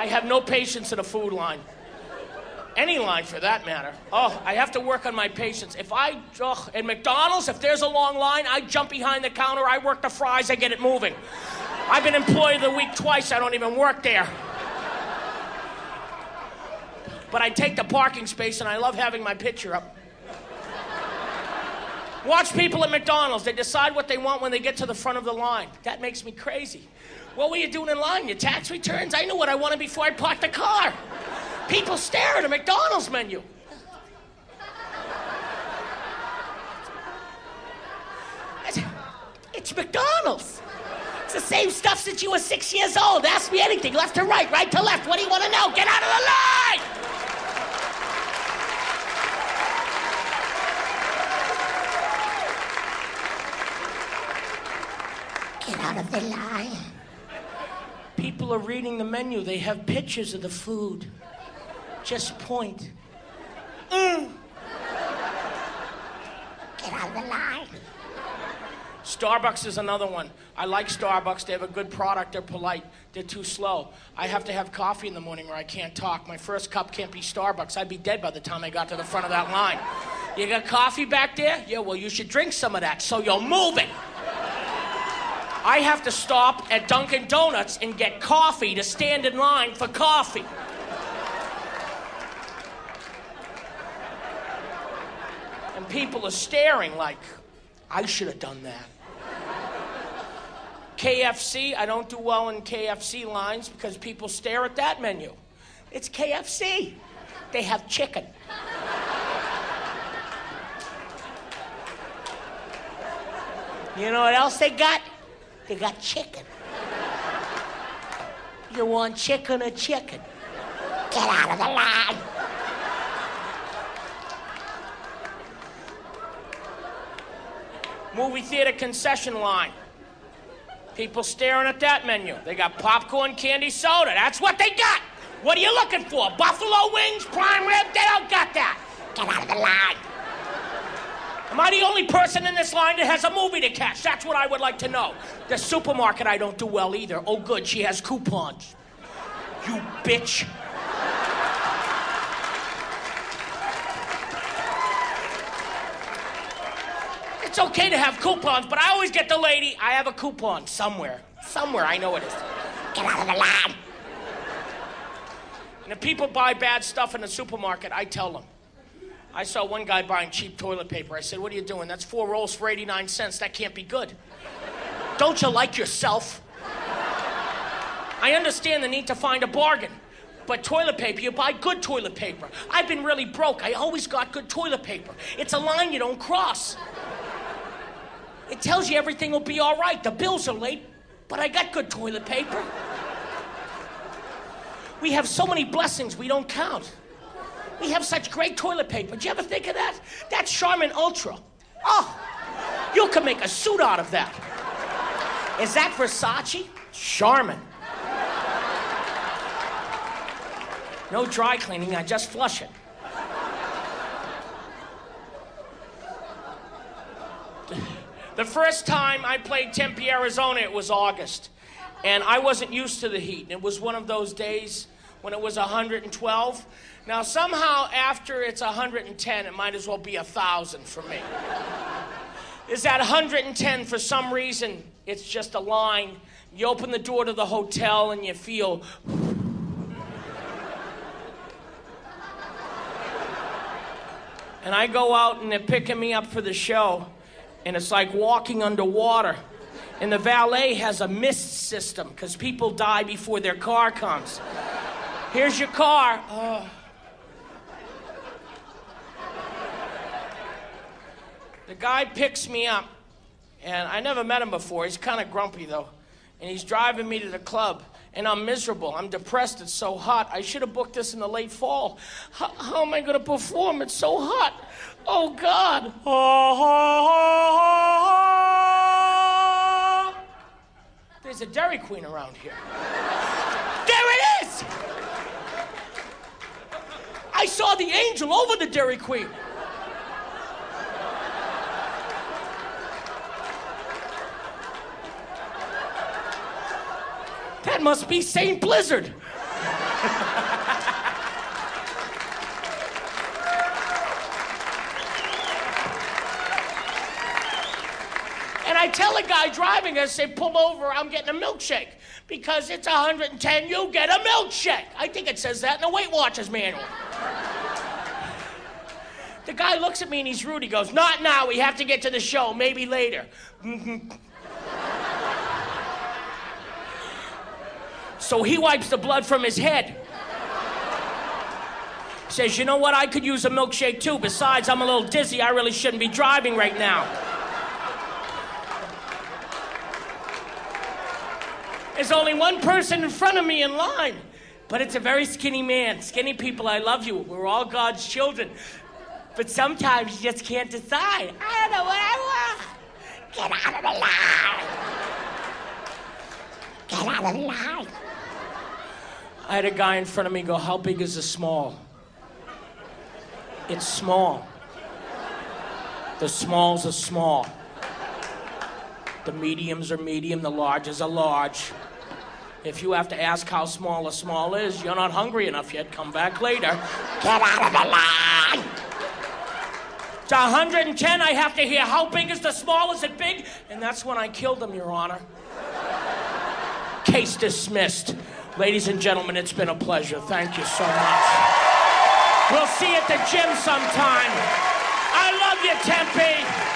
I have no patience in a food line. Any line for that matter. Oh, I have to work on my patience. At McDonald's, if there's a long line, I jump behind the counter, I work the fries, I get it moving. I've been employee of the week twice, I don't even work there. But I take the parking space and I love having my picture up. Watch people at McDonald's, they decide what they want when they get to the front of the line. That makes me crazy. What were you doing in line? Your tax returns? I knew what I wanted before I parked the car. People stare at a McDonald's menu. It's McDonald's. It's the same stuff since you were 6 years old. Ask me anything, left to right, right to left. What do you want to know? Get out of the line! Get out of the line. People are reading the menu. They have pictures of the food. Just point. Get out of the line. Starbucks is another one. I like Starbucks. They have a good product. They're polite. They're too slow. I have to have coffee in the morning or I can't talk. My first cup can't be Starbucks. I'd be dead by the time I got to the front of that line. You got coffee back there? Yeah, well, you should drink some of that so you're moving. I have to stop at Dunkin' Donuts and get coffee to stand in line for coffee. And people are staring like, I should have done that. KFC, I don't do well in KFC lines because people stare at that menu. It's KFC. They have chicken. You know what else they got? They got chicken. You want chicken or chicken? Get out of the line. Movie theater concession line. People staring at that menu. They got popcorn, candy, soda. That's what they got. What are you looking for? Buffalo wings, prime rib? They don't got that. Get out of the line. Am I the only person in this line that has a movie to catch? That's what I would like to know. The supermarket, I don't do well either. Oh, good, she has coupons. You bitch. It's okay to have coupons, but I always get the lady, I have a coupon somewhere. Somewhere, I know it is. Get out of the line. And if people buy bad stuff in the supermarket, I tell them. I saw one guy buying cheap toilet paper. I said, what are you doing? That's 4 rolls for 89 cents. That can't be good. Don't you like yourself? I understand the need to find a bargain. But toilet paper, you buy good toilet paper. I've been really broke. I always got good toilet paper. It's a line you don't cross. It tells you everything will be all right. The bills are late, but I got good toilet paper. We have so many blessings we don't count. We have such great toilet paper. Did you ever think of that? That's Charmin Ultra. Oh, you can make a suit out of that. Is that Versace? Charmin. No dry cleaning, I just flush it. The first time I played Tempe, Arizona, it was August. And I wasn't used to the heat. It was one of those days when it was 112. Now, somehow, after it's 110, it might as well be 1,000 for me. Is that 110, for some reason, it's just a line. You open the door to the hotel and you feel... And I go out and they're picking me up for the show. And it's like walking underwater. And the valet has a mist system because people die before their car comes. Here's your car. The guy picks me up, and I never met him before. He's kind of grumpy, though. And he's driving me to the club, and I'm miserable. I'm depressed. It's so hot. I should have booked this in the late fall. How am I going to perform? It's so hot. Oh, God. There's a Dairy Queen around here. There it is! I saw the angel over the Dairy Queen. That must be Saint Blizzard. And I tell a guy driving, I say, pull over, I'm getting a milkshake. Because it's 110, you get a milkshake. I think it says that in the Weight Watchers manual. The guy looks at me and he's rude. He goes, not now, we have to get to the show, maybe later. So he wipes the blood from his head. Says, you know what, I could use a milkshake too. Besides, I'm a little dizzy, I really shouldn't be driving right now. There's only one person in front of me in line, but it's a very skinny man. Skinny people, I love you. We're all God's children. But sometimes you just can't decide. I don't know what I want. Get out of the line. Get out of the line. I had a guy in front of me go, how big is the small? It's small. The smalls are small. The mediums are medium, the larges are large. If you have to ask how small a small is, you're not hungry enough yet. Come back later. Get out of the line. To 110, I have to hear, how big is the small? Is it big? And that's when I killed him, Your Honor. Case dismissed. Ladies and gentlemen, it's been a pleasure. Thank you so much. We'll see you at the gym sometime. I love you, Tempe.